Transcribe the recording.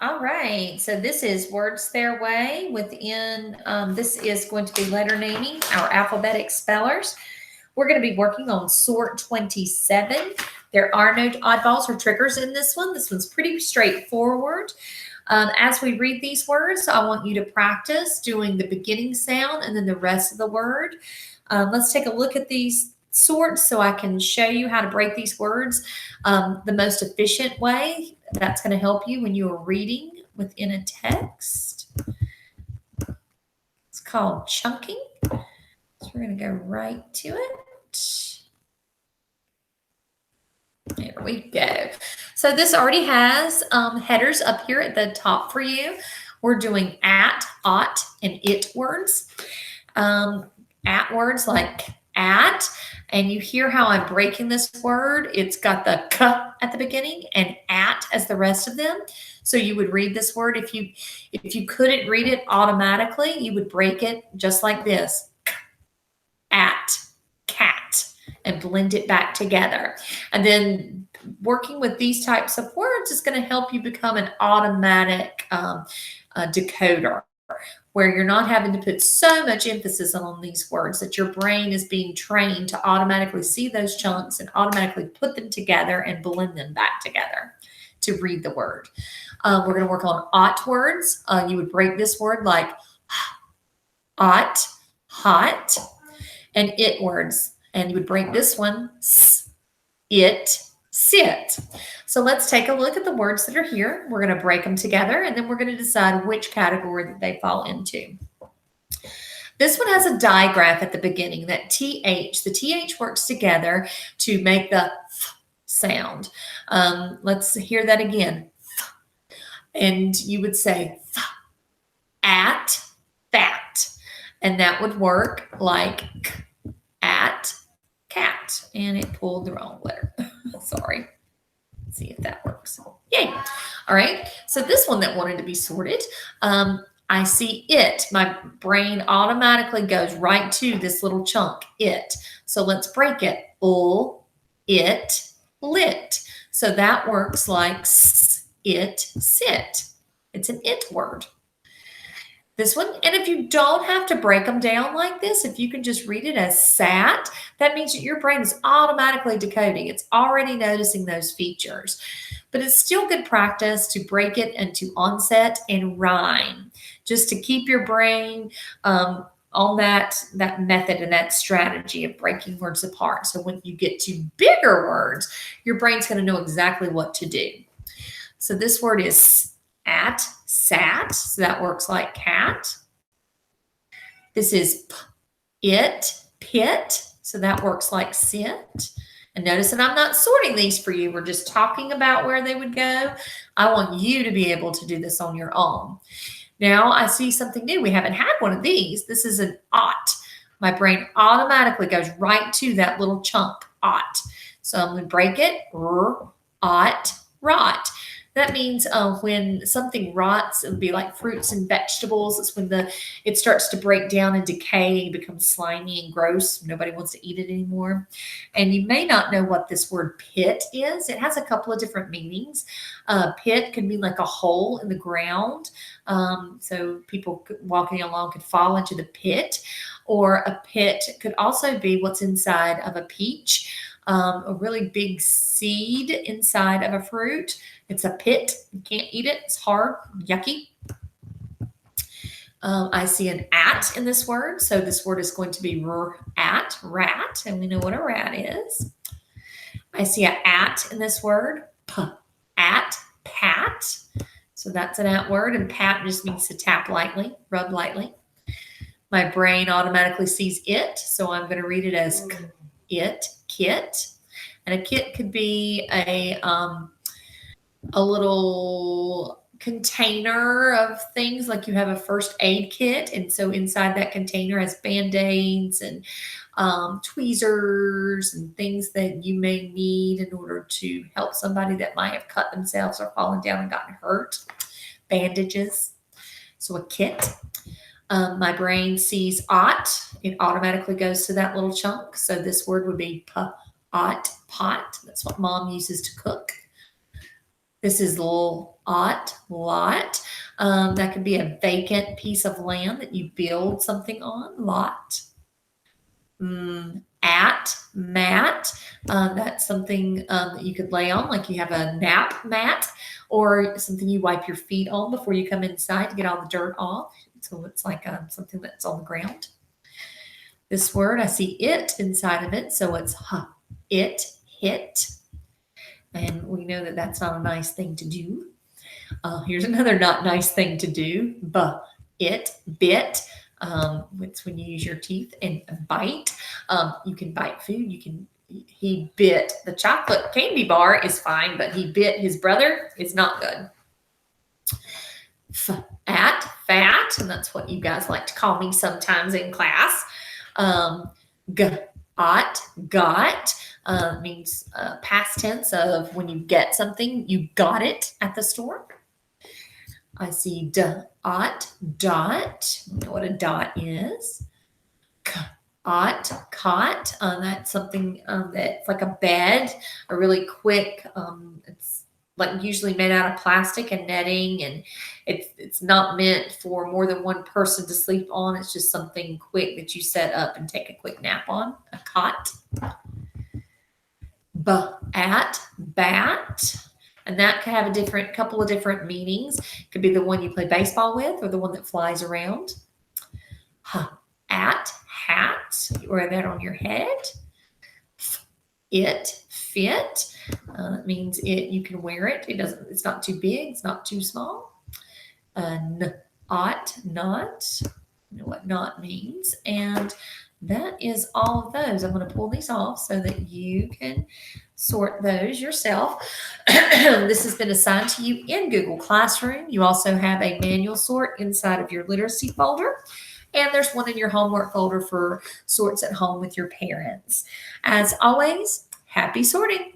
All right, so this is Words Their Way. Within this is going to be letter naming, our alphabetic spellers. We're going to be working on sort 27. There are no oddballs or triggers in this one. This one's pretty straightforward. As we read these words, I want you to practice doing the beginning sound and then the rest of the word. Let's take a look at these sorts so I can show you how to break these words the most efficient way. That's going to help you when you are reading within a text. It's called chunking. So we're going to go right to it. There we go. So this already has headers up here at the top for you. We're doing at, ought, and it words. At words like at, and you hear how I'm breaking this word. It's got the k at the beginning and at as the rest of them. So you would read this word. If you couldn't read it automatically, you would break it just like this. At, cat, and blend it back together. And then working with these types of words is going to help you become an automatic decoder, where you're not having to put so much emphasis on these words, that your brain is being trained to automatically see those chunks and automatically put them together and blend them back together to read the word. We're going to work on ought words. You would break this word like ought, hot, and it words. And you would break this one, it, sit. So let's take a look at the words that are here. We're going to break them together, and then we're going to decide which category that they fall into. This one has a digraph at the beginning, that TH. The TH works together to make the f sound. Let's hear that again. And you would say f, at, fat. And that would work like at, cat. And it pulled the wrong letter. Sorry. Let's see if that works. Yay. All right. So this one that wanted to be sorted, I see it. My brain automatically goes right to this little chunk, it. So let's break it. It, lit. So that works like it, sit. It's an it word. This one, and if you don't have to break them down like this, if you can just read it as sat, that means that your brain is automatically decoding. It's already noticing those features. But it's still good practice to break it into onset and rhyme, just to keep your brain on that method and that strategy of breaking words apart. So when you get to bigger words, your brain's going to know exactly what to do. So this word is at, sat, so that works like cat. This is it, pit, so that works like sit. And notice that I'm not sorting these for you. We're just talking about where they would go. I want you to be able to do this on your own. Now I see something new. We haven't had one of these. This is an ought. My brain automatically goes right to that little chunk, ought. So I'm going to break it, ought, rot. That means when something rots, it would be like fruits and vegetables. It's when it starts to break down and decay and become slimy and gross. Nobody wants to eat it anymore. And you may not know what this word pit is. It has a couple of different meanings. Pit could mean like a hole in the ground. So people walking along could fall into the pit. Or a pit could also be what's inside of a peach. A really big seed inside of a fruit. It's a pit. You can't eat it. It's hard, yucky. I see an at in this word. So this word is going to be at, rat. And we know what a rat is. I see an at in this word. At, pat. So that's an at word. And pat just means to tap lightly, rub lightly. My brain automatically sees it. So I'm going to read it as it, kit. And a kit could be a little container of things, like you have a first aid kit. And so inside that container has Band-Aids and tweezers and things that you may need in order to help somebody that might have cut themselves or fallen down and gotten hurt. Bandages. So a kit. My brain sees ought. It automatically goes to that little chunk. So this word would be ought, pot. That's what mom uses to cook. This is lot. That could be a vacant piece of land that you build something on. Lot. Mat. That's something that you could lay on, like you have a nap mat, or something you wipe your feet on before you come inside to get all the dirt off. So it's like something that's on the ground. This word, I see it inside of it, so it's it, hit. And we know that that's not a nice thing to do. Here's another not nice thing to do. It, bit. It's when you use your teeth, and bite. You can bite food. He bit the chocolate candy bar is fine, but he bit his brother is not good. Fat, and that's what you guys like to call me sometimes in class. Got means past tense of when you get something, you got it at the store. I see dot. You know what a dot is. Cot. That's something that's like a bed, a really quick. It's like usually made out of plastic and netting, and it's not meant for more than one person to sleep on. It's just something quick that you set up and take a quick nap on. A cot. Bat. And that could have a couple of different meanings. It could be the one you play baseball with, or the one that flies around. Hat. You wear that on your head. Fit. It means you can wear it. It's not too big. It's not too small. Not. You know what not means. And that is all of those. I'm going to pull these off so that you can sort those yourself. This has been assigned to you in Google Classroom. You also have a manual sort inside of your literacy folder. And there's one in your homework folder for sorts at home with your parents. As always, happy sorting.